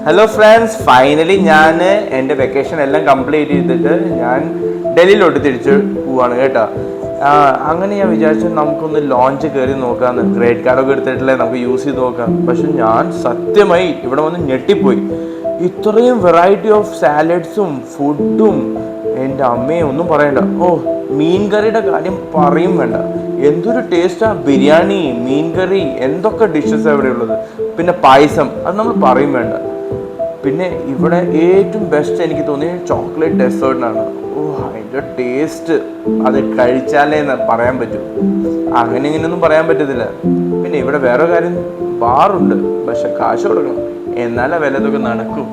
Hello friends, finally ഞാൻ എൻ്റെ vacation എല്ലാം കംപ്ലീറ്റ് ചെയ്തിട്ട് ഞാൻ ഡൽഹിയിലോട്ട് തിരിച്ച് പോവാണ് കേട്ടോ. അങ്ങനെ ഞാൻ വിചാരിച്ചു നമുക്കൊന്ന് ലോഞ്ച് കയറി നോക്കാമെന്ന്. ക്രെഡിറ്റ് കാർഡൊക്കെ എടുത്തിട്ടില്ലേ, നമുക്ക് യൂസ് ചെയ്ത് നോക്കാം. പക്ഷെ ഞാൻ സത്യമായി ഇവിടെ വന്ന് ഞെട്ടിപ്പോയി. ഇത്രയും വെറൈറ്റി ഓഫ് സാലഡ്സും ഫുഡും എൻ്റെ അമ്മയെ ഒന്നും പറയണ്ട. മീൻ കറിയുടെ കാര്യം പറയും വേണ്ട, എന്തൊരു ടേസ്റ്റാ. ബിരിയാണി, മീൻ കറി, എന്തൊക്കെ ഡിഷസ് അവിടെ ഉള്ളത്. പിന്നെ പായസം, അത് നമ്മൾ പറയും വേണ്ട. പിന്നെ ഇവിടെ ഏറ്റവും ബെസ്റ്റ് എനിക്ക് തോന്നിയത് ചോക്ലേറ്റ് ഡെസേർട്ടിനാണ്. അതിൻ്റെ ടേസ്റ്റ് അത് കഴിച്ചാലേ പറയാൻ പറ്റും. അങ്ങനെ ഇങ്ങനെയൊന്നും പറയാൻ പറ്റത്തില്ല. പിന്നെ ഇവിടെ വേറെ കാര്യം, ബാറുണ്ട്, പക്ഷെ കാശ് കൊടുക്കണം, എന്നാലേ വിലതൊക്കെ നടക്കും.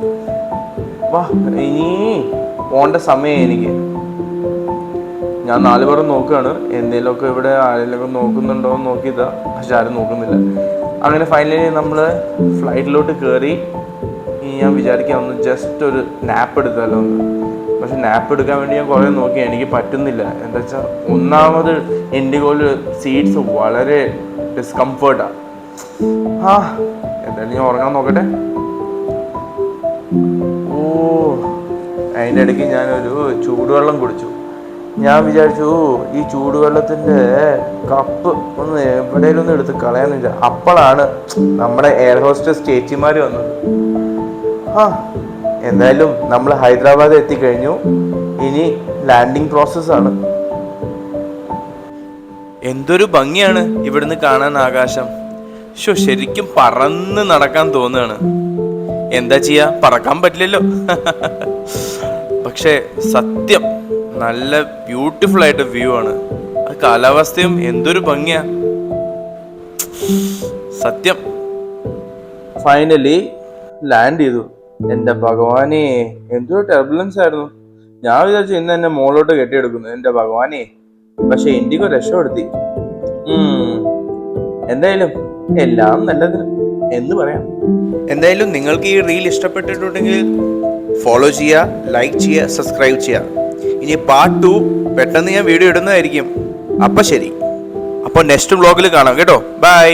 ഇനി പോണ്ട സമയം എനിക്ക്. ഞാൻ 4 പേർ നോക്കുകയാണ്, എന്തെങ്കിലുമൊക്കെ ഇവിടെ ആരെങ്കിലുമൊക്കെ നോക്കുന്നുണ്ടോ എന്ന് നോക്കിയതാ, പക്ഷെ ആരും നോക്കുന്നില്ല. അങ്ങനെ ഫൈനലി നമ്മൾ ഫ്ലൈറ്റിലോട്ട് കയറി. ഇനി ഞാൻ വിചാരിക്കാം ഒന്ന് ജസ്റ്റ് ഒരു നാപ്പ് എടുത്താലോ ഒന്ന്. പക്ഷെ നാപ്പ് എടുക്കാൻ വേണ്ടി ഞാൻ കുറേ നോക്കി, എനിക്ക് പറ്റുന്നില്ല. എന്താ വെച്ചാൽ ഒന്നാമത് ഇൻഡിഗോയിൽ സീറ്റ്സ് വളരെ ഡിസ്കംഫേർട്ടാണ്. എന്തായാലും ഞാൻ ഉറങ്ങാൻ നോക്കട്ടെ. അതിൻ്റെ ഇടയ്ക്ക് ഞാനൊരു ചൂടുവെള്ളം കുടിച്ചു. ഞാൻ വിചാരിച്ചു ഈ ചൂടുവെള്ളത്തിൻ്റെ കപ്പ് ഒന്ന് എവിടെയെങ്കിലും ഒന്ന് എടുത്ത് കളയാനില്ല. അപ്പോഴാണ് നമ്മുടെ എയർ ഹോസ്റ്റസ് ചേച്ചിമാർ വന്നത്. എന്തായാലും നമ്മൾ ഹൈദരാബാദ് എത്തിക്കഴിഞ്ഞു. ഇനി ലാൻഡിങ് പ്രോസസ്സാണ്. എന്തൊരു ഭംഗിയാണ് ഇവിടുന്ന് കാണാൻ ആകാശം. ശരിക്കും പറന്ന് നടക്കാൻ തോന്നുകയാണ്. എന്താ ചെയ്യാ, പറക്കാൻ പറ്റില്ലല്ലോ. പക്ഷെ സത്യം നല്ല ബ്യൂട്ടിഫുൾ ആയിട്ട് വ്യൂ ആണ്. ആ കാലാവസ്ഥയും എന്തൊരു ഭംഗിയാ സത്യം. ഫൈനലി ലാൻഡ് ചെയ്തു. എൻ്റെ ഭഗവാനെ, എന്തൊരു ടർബുലൻസ് ആയിരുന്നു. ഞാൻ വിചാരിച്ചു ഇന്ന് എന്നെ മോളോട്ട് കെട്ടിയെടുക്കുന്നു, എൻ്റെ ഭഗവാനെ. പക്ഷെ ഇൻഡിഗോ രക്ഷപ്പെടുത്തി. എന്തായാലും എല്ലാം നല്ലതിന് എന്ന് പറയാം. എന്തായാലും നിങ്ങൾക്ക് ഈ റീൽ ഇഷ്ടപ്പെട്ടിട്ടുണ്ടെങ്കിൽ ഫോളോ ചെയ്യുക, ലൈക്ക് ചെയ്യുക, സബ്സ്ക്രൈബ് ചെയ്യുക. ഇനി പാർട്ട് 2 പെട്ടെന്ന് ഞാൻ വീഡിയോ ഇടുന്നതായിരിക്കും. അപ്പം ശരി, അപ്പോൾ നെക്സ്റ്റ് വ്ളോഗിൽ കാണാം കേട്ടോ. ബൈ.